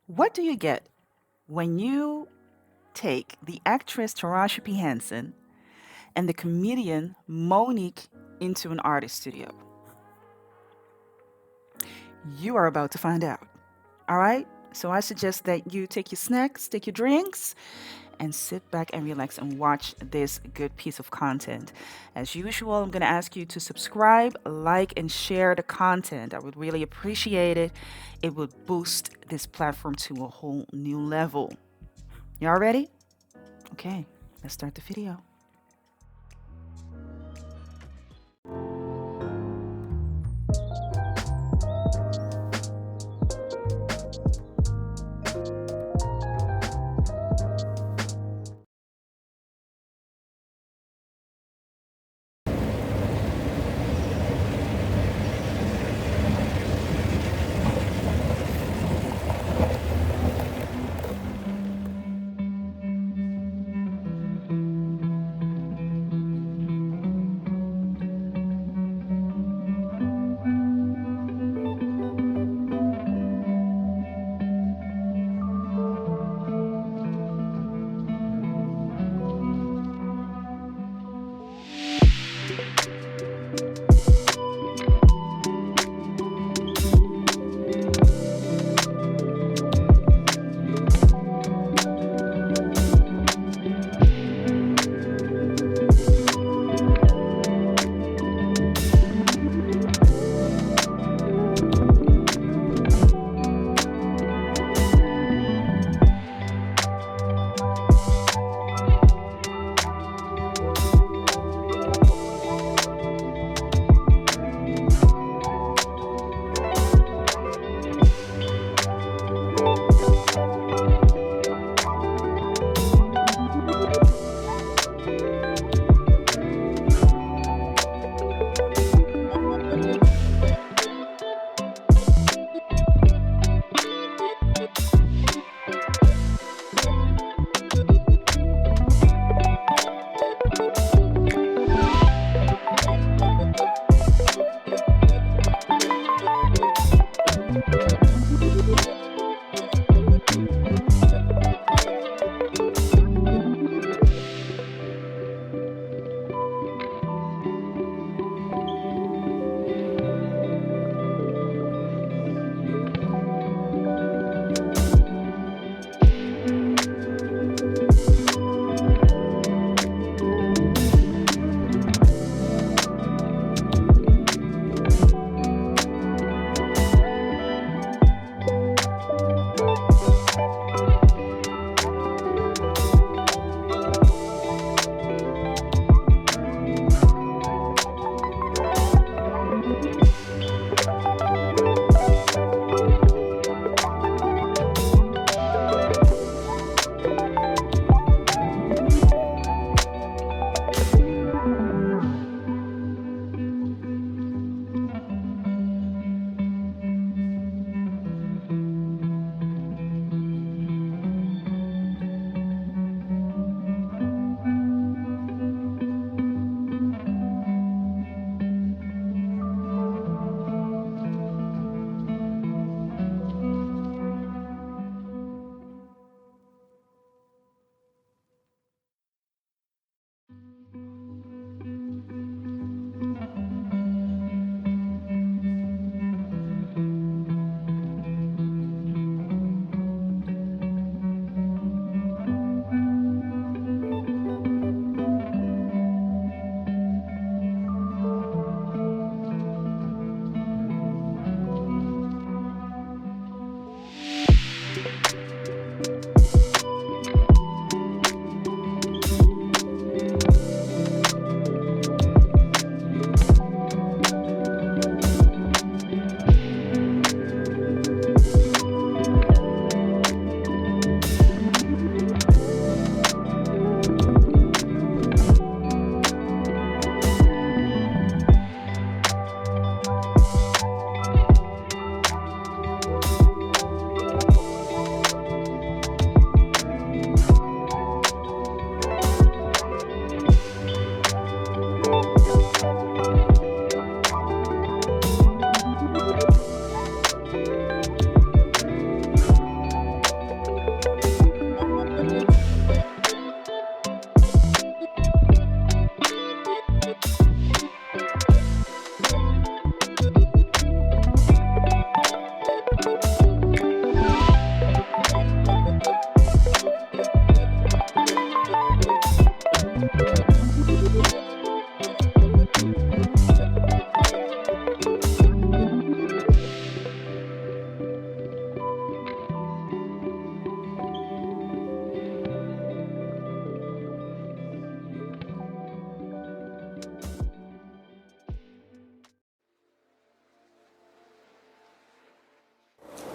What do you get when you take the actress Taraji P. Henson and the comedian Monique into an artist studio? You are about to find out. All right? So I suggest that you take your snacks, take your drinks, and sit back and relax and watch this good piece of content. As usual, I'm going to ask you to subscribe, like, and share the content. I would really appreciate it. It would boost this platform to a whole new level. Y'all ready? Okay, let's start the video.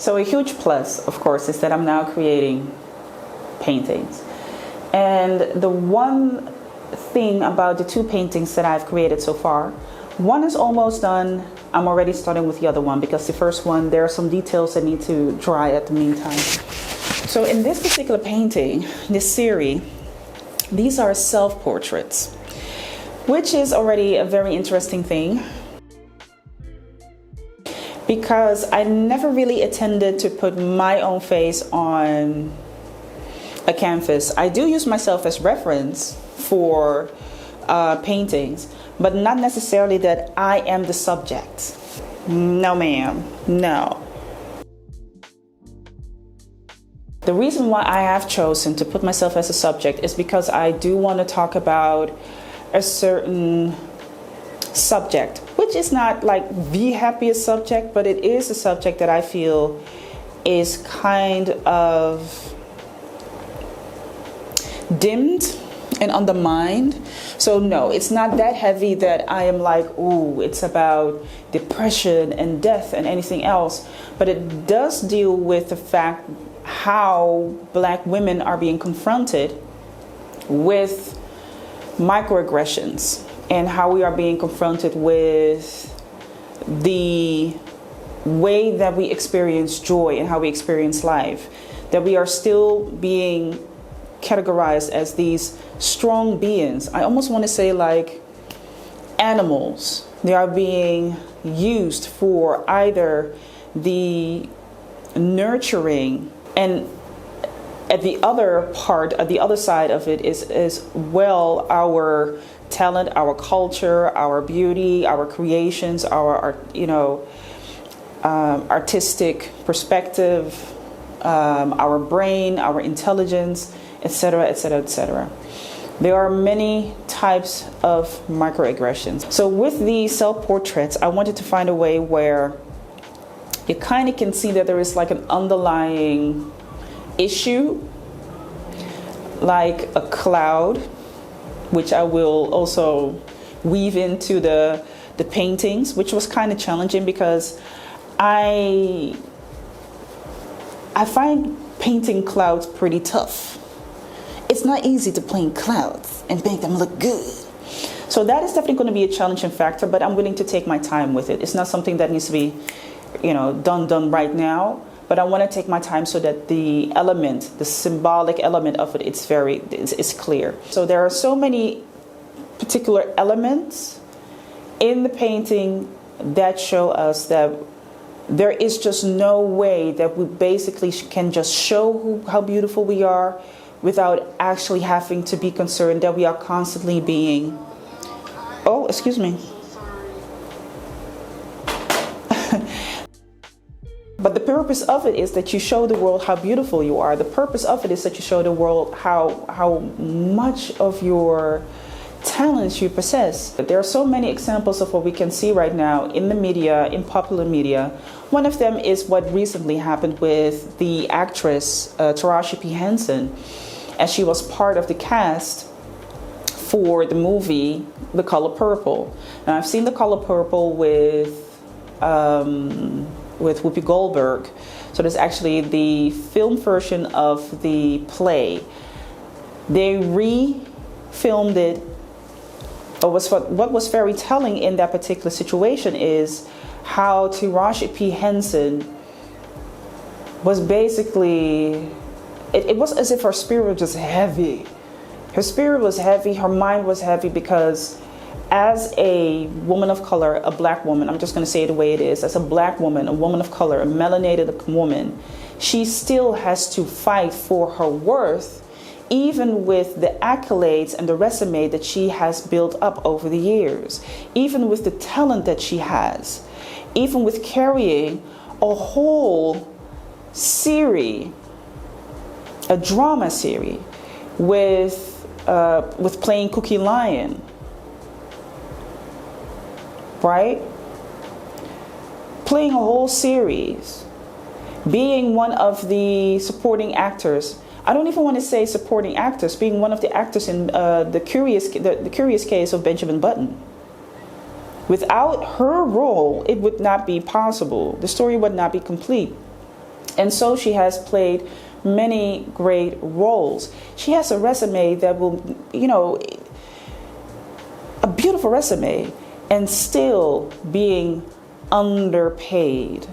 So a huge plus, of course, is that I'm now creating paintings. And the one thing about the two paintings that I've created so far, one is almost done. I'm already starting with the other one because the first one, there are some details that need to dry at the meantime. So in this particular painting, this series, these are self-portraits, which is already a very interesting thing because I never really intended to put my own face on a canvas. I do use myself as reference for paintings, but not necessarily that I am the subject. No, ma'am. No. The reason why I have chosen to put myself as a subject is because I do want to talk about a certain subject, which is not like the happiest subject, but it is a subject that I feel is kind of dimmed and undermined. So no, it's not that heavy that I am like, ooh, it's about depression and death and anything else. But it does deal with the fact how Black women are being confronted with microaggressions and how we are being confronted with the way that we experience joy and how we experience life, that we are still being categorized as these strong beings. I almost want to say like animals. They are being used for either the nurturing, and at the other part, at the other side of it is well our talent, our culture, our beauty, our creations, our artistic perspective, our brain, our intelligence, etc., etc., etc. There are many types of microaggressions. So with these self-portraits, I wanted to find a way where you kind of can see that there is like an underlying issue, like a cloud, which I will also weave into the paintings, which was kind of challenging because I find painting clouds pretty tough. It's not easy to paint clouds and make them look good. So that is definitely going to be a challenging factor, but I'm willing to take my time with it. It's not something that needs to be, done right now, but I want to take my time so that the element, the symbolic element of it, it's clear. So there are so many particular elements in the painting that show us that there is just no way that we basically can just show how beautiful we are without actually having to be concerned that we are constantly being, oh, excuse me. But the purpose of it is that you show the world how beautiful you are. The purpose of it is that you show the world how much of your talents you possess. There are so many examples of what we can see right now in the media, in popular media. One of them is what recently happened with the actress Taraji P. Henson, as she was part of the cast for the movie The Color Purple. Now, I've seen The Color Purple with Whoopi Goldberg. So there's actually the film version of the play. They re-filmed it. What was very telling in that particular situation is how Taraji P. Henson was basically, it was as if her spirit was just heavy. Her spirit was heavy, her mind was heavy, because as a woman of color, a Black woman, I'm just going to say it the way it is, as a Black woman, a woman of color, a melanated woman, she still has to fight for her worth, even with the accolades and the resume that she has built up over the years, even with the talent that she has, even with carrying a whole series, a drama series, with playing Cookie Lion, right? Playing a whole series, being one of the supporting actors. I don't even want to say supporting actors, being one of the actors in the curious case of Benjamin Button. Without her role, it would not be possible. The story would not be complete. And so she has played many great roles. She has a resume that will, a beautiful resume, and still being underpaid.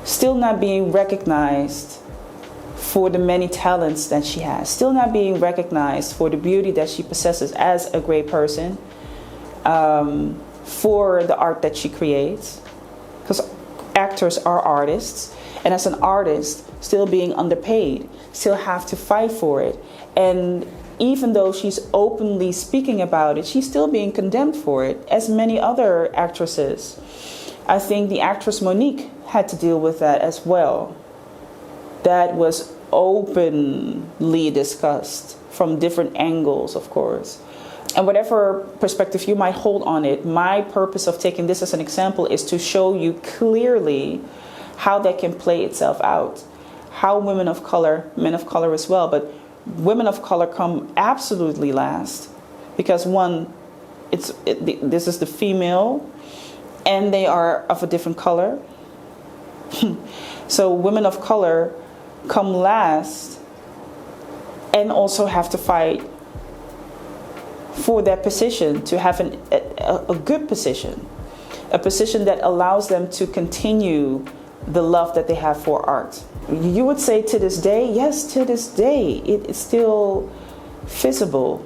Still not being recognized for the many talents that she has. Still not being recognized for the beauty that she possesses as a great person, for the art that she creates. Because actors are artists. And as an artist, still being underpaid, still have to fight for it. And even though she's openly speaking about it, she's still being condemned for it, as many other actresses. I think the actress Monique had to deal with that as well. That was openly discussed from different angles, of course. And whatever perspective you might hold on it, my purpose of taking this as an example is to show you clearly how that can play itself out. How women of color, men of color as well, but women of color come absolutely last. Because one, this is the female, and they are of a different color. So women of color come last and also have to fight for that position, to have a good position, a position that allows them to continue the love that they have for art. You would say to this day, yes, to this day, it is still visible.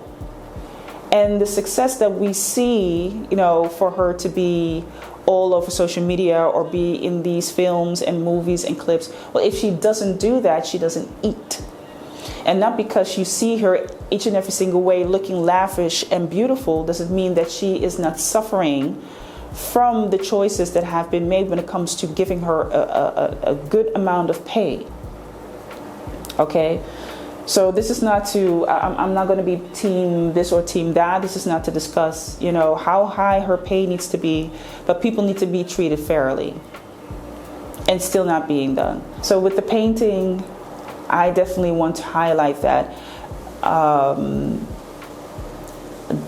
And the success that we see, for her to be all over social media or be in these films and movies and clips, well, if she doesn't do that, she doesn't eat. And not because you see her each and every single way looking lavish and beautiful doesn't mean that she is not suffering from the choices that have been made when it comes to giving her a good amount of pay. Okay? So this is not to, I'm not going to be team this or team that. This is not to discuss, how high her pay needs to be, but people need to be treated fairly and still not being done. So with the painting, I definitely want to highlight that.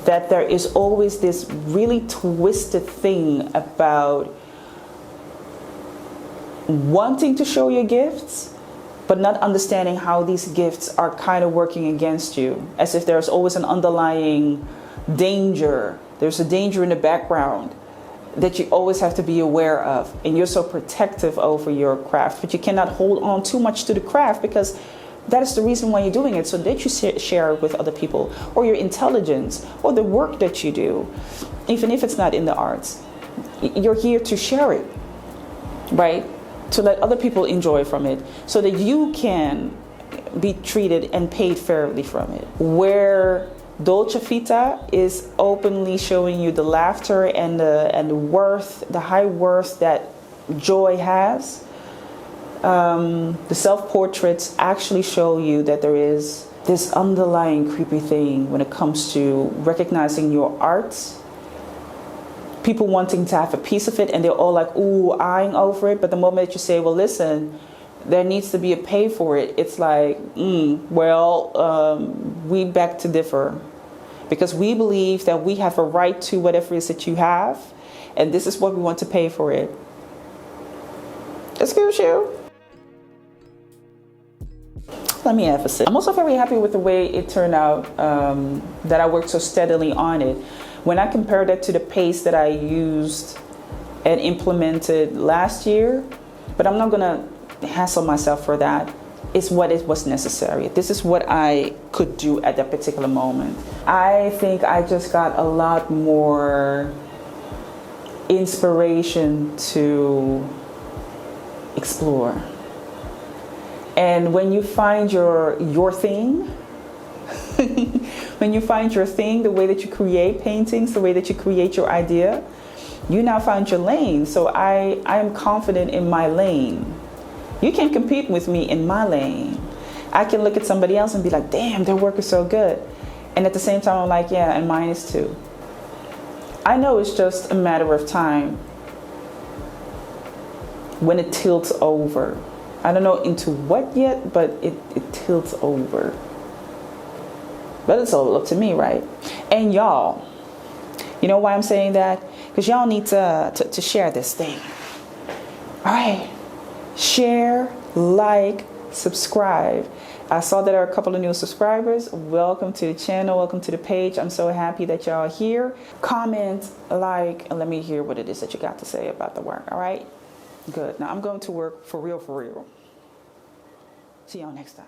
That there is always this really twisted thing about wanting to show your gifts, but not understanding how these gifts are kind of working against you, as if there's always an underlying danger. There's a danger in the background that you always have to be aware of, and you're so protective over your craft, but you cannot hold on too much to the craft because that is the reason why you're doing it, so that you share it with other people, or your intelligence, or the work that you do, even if it's not in the arts. You're here to share it, right? To let other people enjoy from it, so that you can be treated and paid fairly from it. Where Dolce Vita is openly showing you the laughter and the worth, the high worth that joy has, the self-portraits actually show you that there is this underlying creepy thing when it comes to recognizing your art. People wanting to have a piece of it, and they're all like, ooh, eyeing over it. But the moment that you say, well, listen, there needs to be a pay for it, it's like, we beg to differ. Because we believe that we have a right to whatever it is that you have, and this is what we want to pay for it. Excuse you. Let me have a sip. I'm also very happy with the way it turned out, that I worked so steadily on it. When I compare that to the pace that I used and implemented last year, but I'm not gonna hassle myself for that. It's what it was necessary. This is what I could do at that particular moment. I think I just got a lot more inspiration to explore. And when you find your thing, when you find your thing, the way that you create paintings, the way that you create your idea, you now find your lane. So I am confident in my lane. You can compete with me in my lane. I can look at somebody else and be like, damn, their work is so good. And at the same time, I'm like, yeah, and mine is too. I know it's just a matter of time when it tilts over. I don't know into what yet, but it tilts over. But it's all up to me, right? And y'all, you know why I'm saying that? Because y'all need to share this thing. All right. share, like, subscribe. I saw that there are a couple of new subscribers. Welcome to the channel. Welcome to the page. I'm so happy that y'all are here. Comment, like, and let me hear what it is that you got to say about the work. All right? Good. Now I'm going to work for real, for real. See y'all next time.